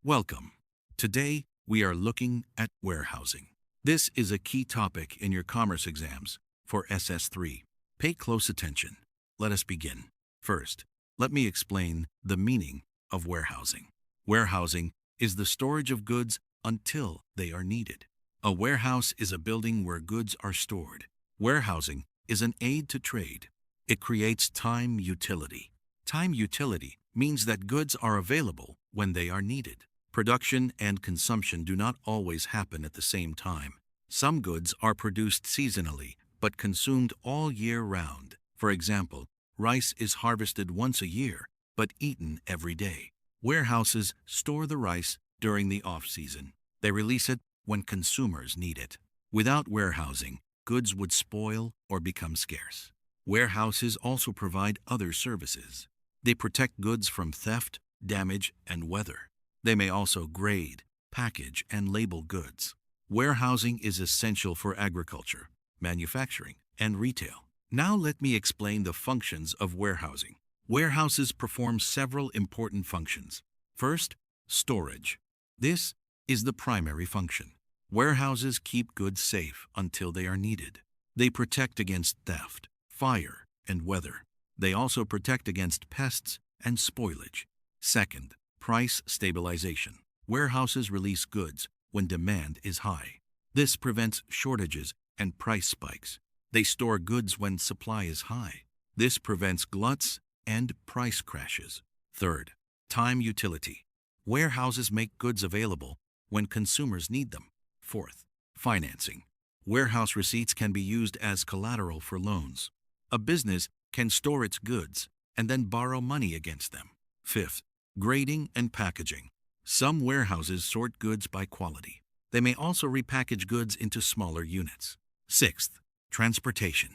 Welcome. Today, we are looking at warehousing. This is a key topic in your commerce exams for SS3. Pay close attention. Let us begin. First, let me explain the meaning of warehousing. Warehousing is the storage of goods until they are needed. A warehouse is a building where goods are stored. Warehousing is an aid to trade. It creates time utility. Time utility means that goods are available when they are needed. Production and consumption do not always happen at the same time. Some goods are produced seasonally, but consumed all year round. For example, rice is harvested once a year, but eaten every day. Warehouses store the rice during the off-season. They release it when consumers need it. Without warehousing, goods would spoil or become scarce. Warehouses also provide other services. They protect goods from theft, damage, and weather. They may also grade, package, and label goods. Warehousing is essential for agriculture, manufacturing, and retail. Now let me explain the functions of warehousing. Warehouses perform several important functions. First, storage. This is the primary function. Warehouses keep goods safe until they are needed. They protect against theft, fire, and weather. They also protect against pests and spoilage. Second, price stabilization. Warehouses release goods when demand is high. This prevents shortages and price spikes. They store goods when supply is high. This prevents gluts and price crashes. Third, time utility. Warehouses make goods available when consumers need them. Fourth, financing. Warehouse receipts can be used as collateral for loans. A business can store its goods and then borrow money against them. Fifth, grading and packaging. Some warehouses sort goods by quality. They may also repackage goods into smaller units. Sixth, transportation.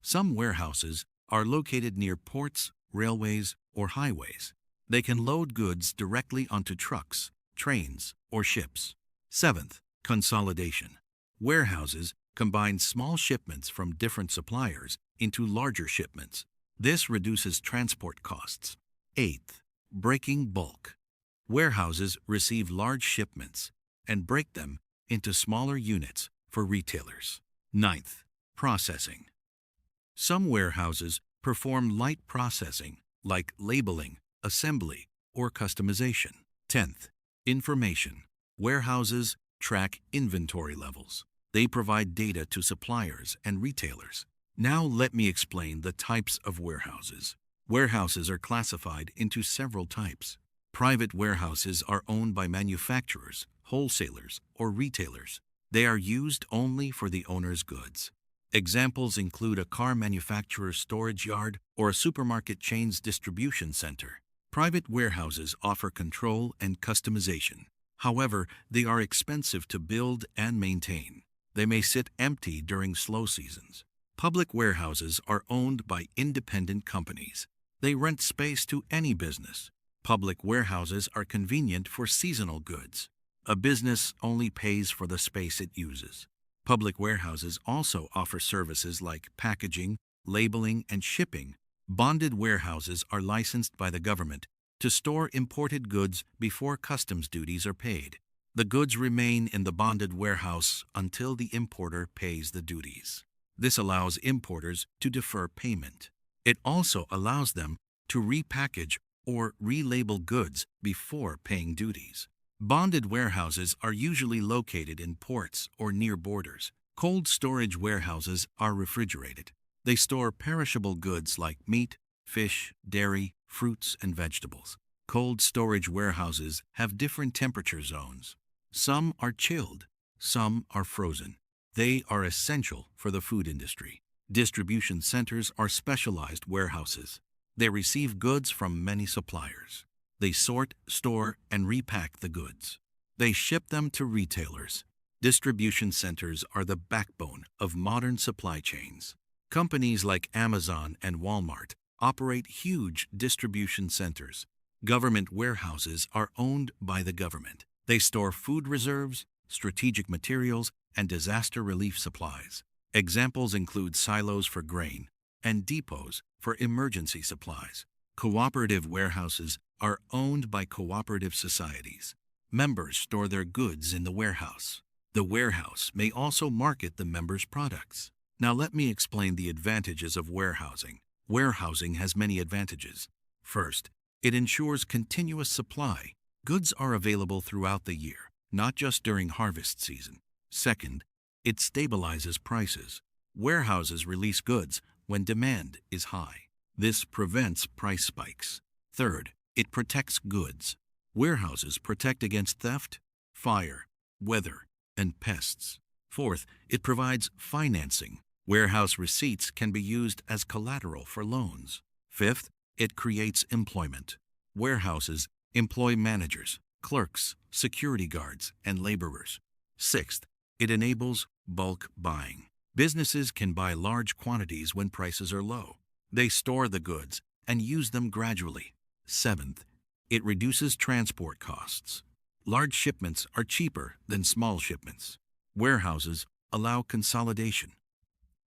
Some warehouses are located near ports, railways, or highways. They can load goods directly onto trucks, trains, or ships. Seventh, consolidation. Warehouses combine small shipments from different suppliers into larger shipments. This reduces transport costs. Eighth, breaking bulk. Warehouses receive large shipments and break them into smaller units for retailers. Ninth, processing. Some warehouses perform light processing like labeling, assembly, or customization. 10th, information. Warehouses track inventory levels. They provide data to suppliers and retailers. Now let me explain the types of warehouses. Warehouses are classified into several types. Private warehouses are owned by manufacturers, wholesalers, or retailers. They are used only for the owner's goods. Examples include a car manufacturer's storage yard or a supermarket chain's distribution center. Private warehouses offer control and customization. However, they are expensive to build and maintain. They may sit empty during slow seasons. Public warehouses are owned by independent companies. They rent space to any business. Public warehouses are convenient for seasonal goods. A business only pays for the space it uses. Public warehouses also offer services like packaging, labeling, and shipping. Bonded warehouses are licensed by the government to store imported goods before customs duties are paid. The goods remain in the bonded warehouse until the importer pays the duties. This allows importers to defer payment. It also allows them to repackage or relabel goods before paying duties. Bonded warehouses are usually located in ports or near borders. Cold storage warehouses are refrigerated. They store perishable goods like meat, fish, dairy, fruits, and vegetables. Cold storage warehouses have different temperature zones. Some are chilled, some are frozen. They are essential for the food industry. Distribution centers are specialized warehouses. They receive goods from many suppliers. They sort, store, and repack the goods. They ship them to retailers. Distribution centers are the backbone of modern supply chains. Companies like Amazon and Walmart operate huge distribution centers. Government warehouses are owned by the government. They store food reserves, strategic materials, and disaster relief supplies. Examples include silos for grain and depots for emergency supplies. Cooperative warehouses are owned by cooperative societies. Members store their goods in the warehouse. The warehouse may also market the members' products. Now let me explain the advantages of warehousing. Warehousing has many advantages. First, it ensures continuous supply. Goods are available throughout the year, not just during harvest season. Second, it stabilizes prices. Warehouses release goods when demand is high. This prevents price spikes. Third, it protects goods. Warehouses protect against theft, fire, weather, and pests. Fourth, it provides financing. Warehouse receipts can be used as collateral for loans. Fifth, it creates employment. Warehouses employ managers, clerks, security guards, and laborers. Sixth, it enables bulk buying. Businesses can buy large quantities when prices are low. They store the goods and use them gradually. Seventh, it reduces transport costs. Large shipments are cheaper than small shipments. Warehouses allow consolidation.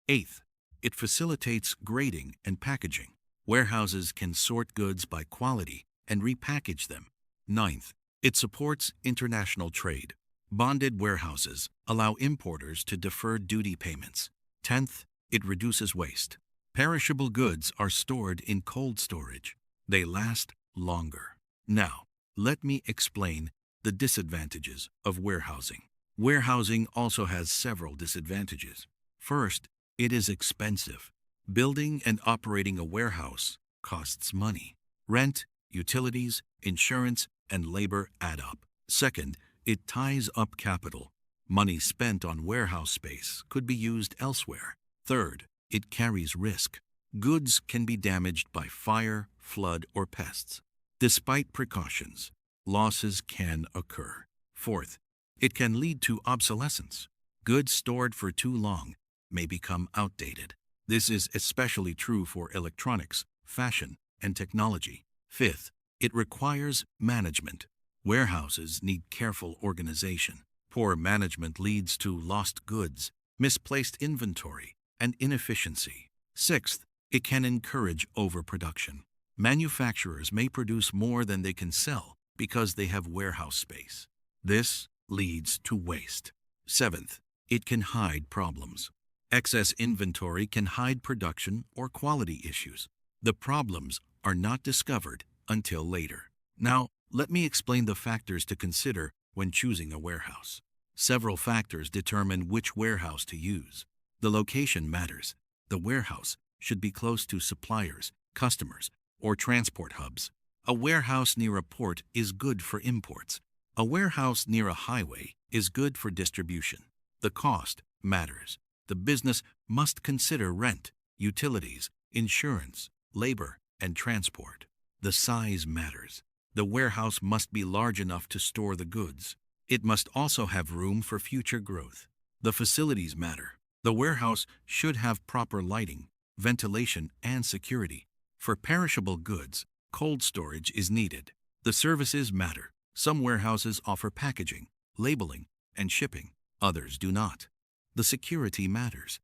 Eighth, it facilitates grading and packaging. Warehouses can sort goods by quality and repackage them. Ninth, it supports international trade. Bonded warehouses allow importers to defer duty payments. 10th, it reduces waste. Perishable goods are stored in cold storage. They last longer. Now, let me explain the disadvantages of warehousing. Warehousing also has several disadvantages. First, it is expensive. Building and operating a warehouse costs money. Rent, utilities, insurance, and labor add up. Second, it ties up capital. Money spent on warehouse space could be used elsewhere. Third, it carries risk. Goods can be damaged by fire, flood, or pests. Despite precautions, losses can occur. Fourth, it can lead to obsolescence. Goods stored for too long may become outdated. This is especially true for electronics, fashion, and technology. Fifth, it requires management. Warehouses need careful organization. Poor management leads to lost goods, misplaced inventory, and inefficiency. Sixth, it can encourage overproduction. Manufacturers may produce more than they can sell because they have warehouse space. This leads to waste. Seventh, it can hide problems. Excess inventory can hide production or quality issues. The problems are not discovered until later. Now, let me explain the factors to consider when choosing a warehouse. Several factors determine which warehouse to use. The location matters. The warehouse should be close to suppliers, customers, or transport hubs. A warehouse near a port is good for imports. A warehouse near a highway is good for distribution. The cost matters. The business must consider rent, utilities, insurance, labor, and transport. The size matters. The warehouse must be large enough to store the goods. It must also have room for future growth. The facilities matter. The warehouse should have proper lighting, ventilation, and security. For perishable goods, cold storage is needed. The services matter. Some warehouses offer packaging, labeling, and shipping. Others do not. The security matters.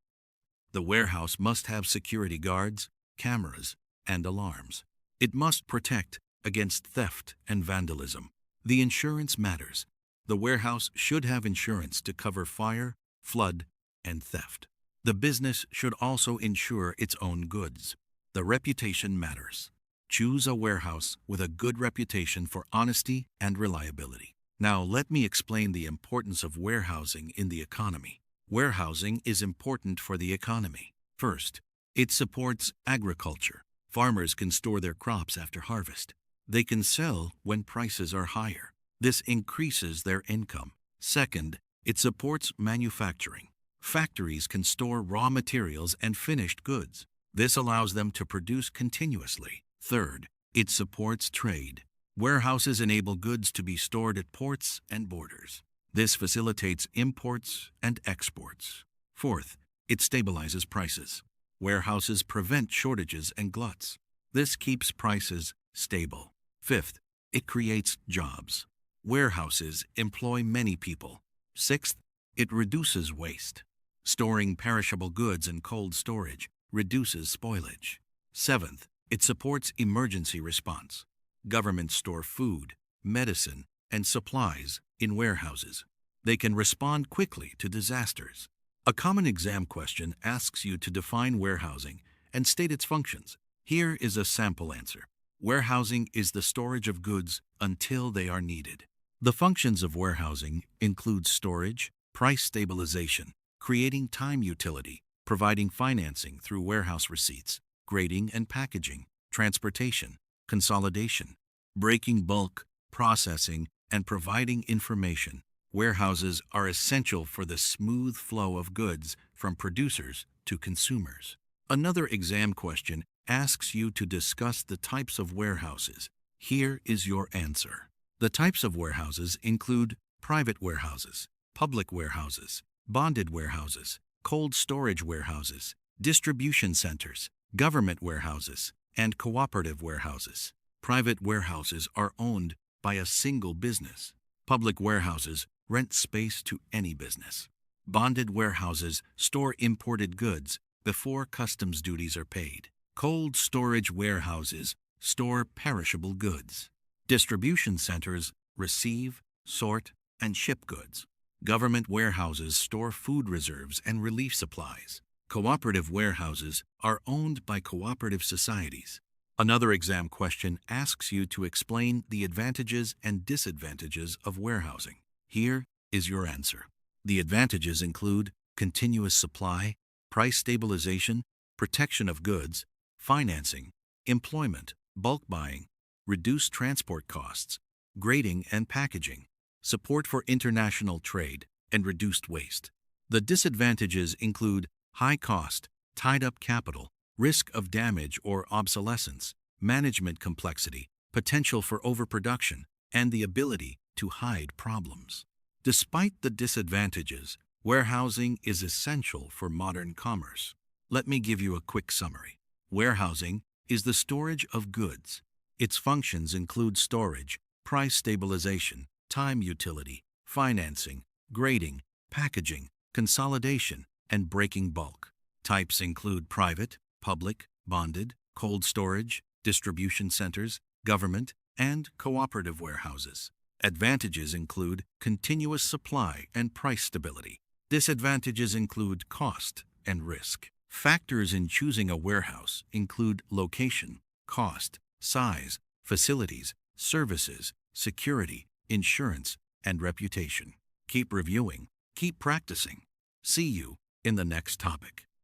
The warehouse must have security guards, cameras, and alarms. It must protect against theft and vandalism. The insurance matters. The warehouse should have insurance to cover fire, flood, and theft. The business should also insure its own goods. The reputation matters. Choose a warehouse with a good reputation for honesty and reliability. Now let me explain the importance of warehousing in the economy. Warehousing is important for the economy. First, it supports agriculture. Farmers can store their crops after harvest. They can sell when prices are higher. This increases their income. Second, it supports manufacturing. Factories can store raw materials and finished goods. This allows them to produce continuously. Third, it supports trade. Warehouses enable goods to be stored at ports and borders. This facilitates imports and exports. Fourth, it stabilizes prices. Warehouses prevent shortages and gluts. This keeps prices stable. Fifth, it creates jobs. Warehouses employ many people. Sixth, it reduces waste. Storing perishable goods in cold storage reduces spoilage. Seventh, it supports emergency response. Governments store food, medicine, and supplies in warehouses. They can respond quickly to disasters. A common exam question asks you to define warehousing and state its functions. Here is a sample answer. Warehousing is the storage of goods until they are needed. The functions of warehousing include storage, price stabilization, creating time utility, providing financing through warehouse receipts, grading and packaging, transportation, consolidation, breaking bulk, processing, and providing information. Warehouses are essential for the smooth flow of goods from producers to consumers. Another exam question asks you to discuss the types of warehouses. Here is your answer. The types of warehouses include private warehouses, public warehouses, bonded warehouses, cold storage warehouses, distribution centers, government warehouses, and cooperative warehouses. Private warehouses are owned by a single business. Public warehouses rent space to any business. Bonded warehouses store imported goods before customs duties are paid. Cold storage warehouses store perishable goods. Distribution centers receive, sort, and ship goods. Government warehouses store food reserves and relief supplies. Cooperative warehouses are owned by cooperative societies. Another exam question asks you to explain the advantages and disadvantages of warehousing. Here is your answer. The advantages include continuous supply, price stabilization, protection of goods, financing, employment, bulk buying, reduced transport costs, grading and packaging, support for international trade, and reduced waste. The disadvantages include high cost, tied-up capital, risk of damage or obsolescence, management complexity, potential for overproduction, and the ability to hide problems. Despite the disadvantages, warehousing is essential for modern commerce. Let me give you a quick summary. Warehousing is the storage of goods. Its functions include storage, price stabilization, time utility, financing, grading, packaging, consolidation, and breaking bulk. Types include private, public, bonded, cold storage, distribution centers, government, and cooperative warehouses. Advantages include continuous supply and price stability. Disadvantages include cost and risk. Factors in choosing a warehouse include location, cost, size, facilities, services, security, insurance, and reputation. Keep reviewing, keep practicing. See you in the next topic.